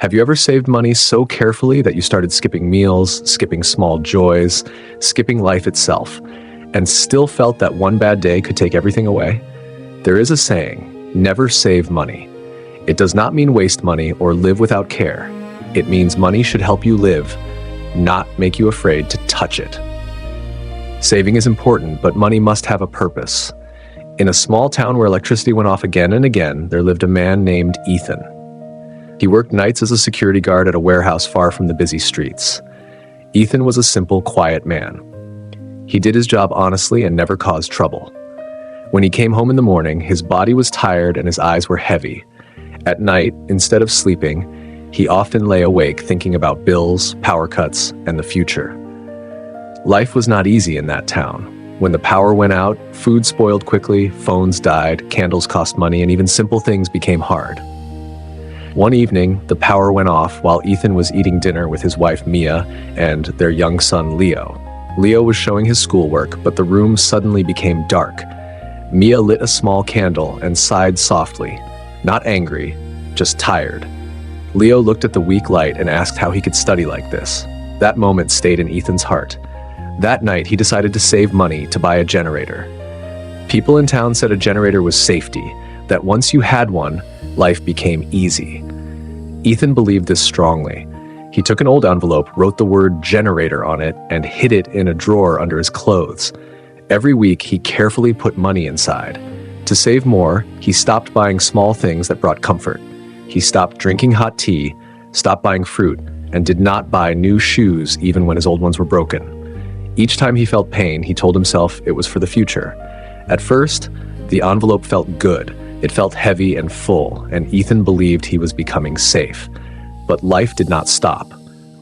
Have you ever saved money so carefully that you started skipping meals, skipping small joys, skipping life itself, and still felt that one bad day could take everything away? There is a saying, never save money. It does not mean waste money or live without care. It means money should help you live, not make you afraid to touch it. Saving is important, but money must have a purpose. In a small town where electricity went off again and again, there lived a man named Ethan. He worked nights as a security guard at a warehouse far from the busy streets. Ethan was a simple, quiet man. He did his job honestly and never caused trouble. When he came home in the morning, his body was tired and his eyes were heavy. At night, instead of sleeping, he often lay awake thinking about bills, power cuts, and the future. Life was not easy in that town. When the power went out, food spoiled quickly, phones died, candles cost money, and even simple things became hard. One evening, the power went off while Ethan was eating dinner with his wife Mia and their young son Leo. Leo was showing his schoolwork, but the room suddenly became dark. Mia lit a small candle and sighed softly, not angry, just tired. Leo looked at the weak light and asked how he could study like this. That moment stayed in Ethan's heart. That night, he decided to save money to buy a generator. People in town said a generator was safety, that once you had one, life became easy. Ethan believed this strongly. He took an old envelope, wrote the word generator on it, and hid it in a drawer under his clothes. Every week, he carefully put money inside. To save more, he stopped buying small things that brought comfort. He stopped drinking hot tea, stopped buying fruit, and did not buy new shoes even when his old ones were broken. Each time he felt pain, he told himself it was for the future. At first, the envelope felt good. It felt heavy and full, and Ethan believed he was becoming safe. But life did not stop.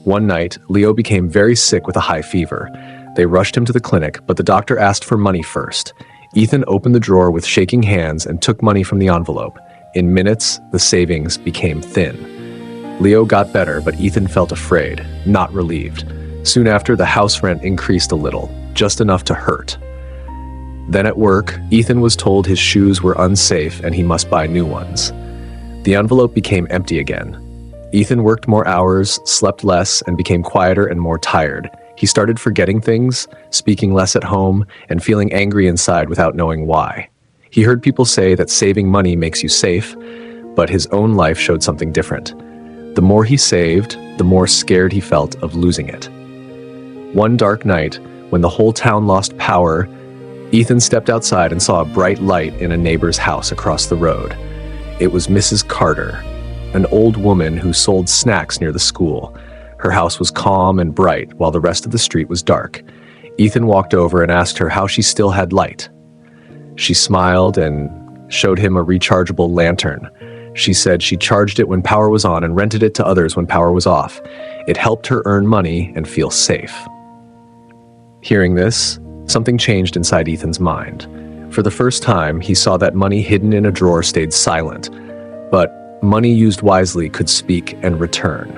One night, Leo became very sick with a high fever. They rushed him to the clinic, but the doctor asked for money first. Ethan opened the drawer with shaking hands and took money from the envelope. In minutes, the savings became thin. Leo got better, but Ethan felt afraid, not relieved. Soon after, the house rent increased a little, just enough to hurt. Then at work, Ethan was told his shoes were unsafe and he must buy new ones. The envelope became empty again. Ethan worked more hours, slept less, and became quieter and more tired. He started forgetting things, speaking less at home, and feeling angry inside without knowing why. He heard people say that saving money makes you safe, but his own life showed something different. The more he saved, the more scared he felt of losing it. One dark night, when the whole town lost power, Ethan stepped outside and saw a bright light in a neighbor's house across the road. It was Mrs. Carter, an old woman who sold snacks near the school. Her house was calm and bright while the rest of the street was dark. Ethan walked over and asked her how she still had light. She smiled and showed him a rechargeable lantern. She said she charged it when power was on and rented it to others when power was off. It helped her earn money and feel safe. Hearing this, something changed inside Ethan's mind. For the first time, he saw that money hidden in a drawer stayed silent, but money used wisely could speak and return.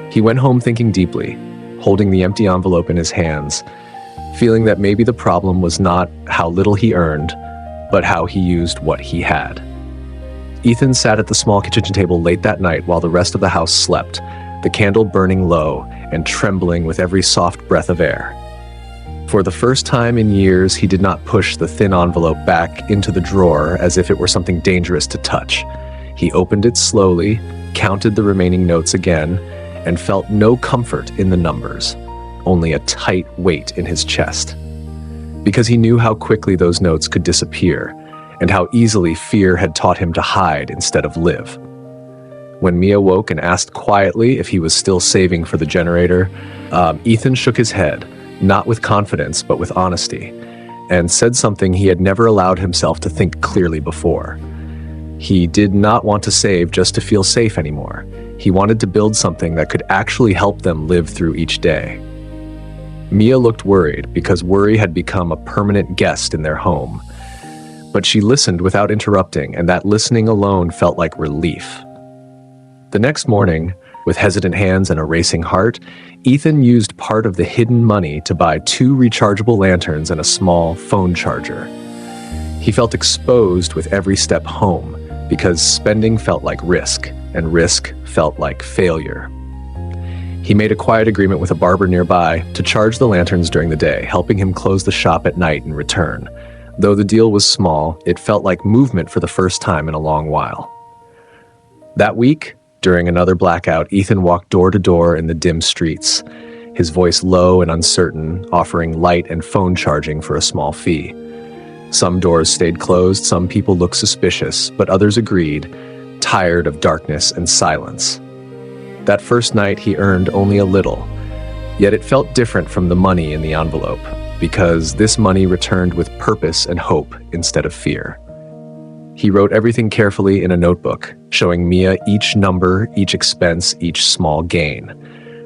He went home thinking deeply, holding the empty envelope in his hands, feeling that maybe the problem was not how little he earned, but how he used what he had. Ethan sat at the small kitchen table late that night while the rest of the house slept, the candle burning low and trembling with every soft breath of air. For the first time in years, he did not push the thin envelope back into the drawer as if it were something dangerous to touch. He opened it slowly, counted the remaining notes again, and felt no comfort in the numbers, only a tight weight in his chest. Because he knew how quickly those notes could disappear, and how easily fear had taught him to hide instead of live. When Mia woke and asked quietly if he was still saving for the generator, Ethan shook his head, not with confidence, but with honesty, and said something he had never allowed himself to think clearly before. He did not want to save just to feel safe anymore. He wanted to build something that could actually help them live through each day. Mia looked worried because worry had become a permanent guest in their home. But she listened without interrupting, and that listening alone felt like relief. The next morning, with hesitant hands and a racing heart, Ethan used part of the hidden money to buy 2 rechargeable lanterns and a small phone charger. He felt exposed with every step home because spending felt like risk. and risk felt like failure. He made a quiet agreement with a barber nearby to charge the lanterns during the day, helping him close the shop at night in return. Though the deal was small, it felt like movement for the first time in a long while. That week, during another blackout, Ethan walked door to door in the dim streets, his voice low and uncertain, offering light and phone charging for a small fee. Some doors stayed closed, some people looked suspicious, but others agreed, tired of darkness and silence. That first night, he earned only a little, yet it felt different from the money in the envelope, because this money returned with purpose and hope instead of fear. He wrote everything carefully in a notebook, showing Mia each number, each expense, each small gain.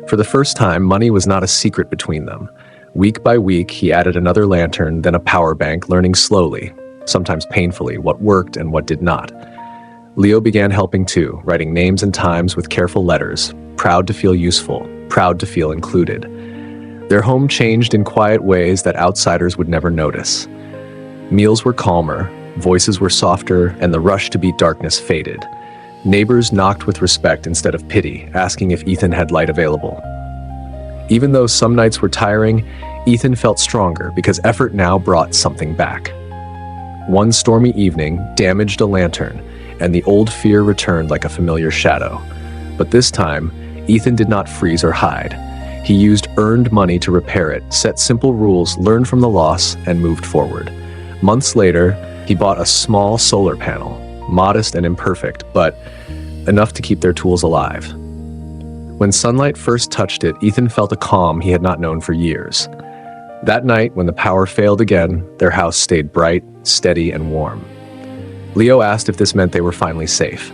For the first time, money was not a secret between them. Week by week, he added another lantern, then a power bank, learning slowly, sometimes painfully, what worked and what did not. Leo began helping too, writing names and times with careful letters, proud to feel useful, proud to feel included. Their home changed in quiet ways that outsiders would never notice. Meals were calmer, voices were softer, and the rush to beat darkness faded. Neighbors knocked with respect instead of pity, asking if Ethan had light available. Even though some nights were tiring, Ethan felt stronger because effort now brought something back. One stormy evening damaged a lantern, and the old fear returned like a familiar shadow. But this time, Ethan did not freeze or hide. He used earned money to repair it, set simple rules, learned from the loss, and moved forward. Months later, he bought a small solar panel, modest and imperfect, but enough to keep their tools alive. When sunlight first touched it, Ethan felt a calm he had not known for years. That night, when the power failed again, their house stayed bright, steady, and warm. Leo asked if this meant they were finally safe.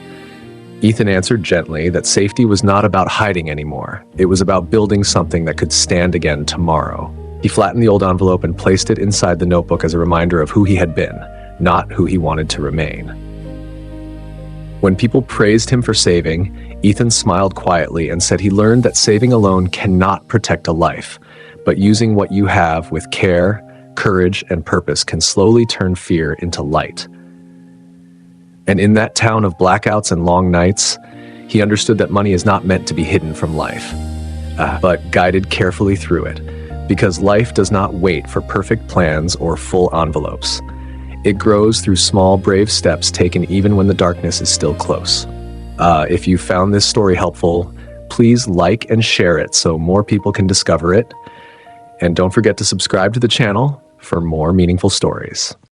Ethan answered gently that safety was not about hiding anymore. It was about building something that could stand again tomorrow. He flattened the old envelope and placed it inside the notebook as a reminder of who he had been, not who he wanted to remain. When people praised him for saving, Ethan smiled quietly and said he learned that saving alone cannot protect a life, but using what you have with care, courage, and purpose can slowly turn fear into light. And in that town of blackouts and long nights, he understood that money is not meant to be hidden from life, but guided carefully through it, because life does not wait for perfect plans or full envelopes. It grows through small, brave steps taken even when the darkness is still close. If you found this story helpful, please like and share it so more people can discover it. And don't forget to subscribe to the channel for more meaningful stories.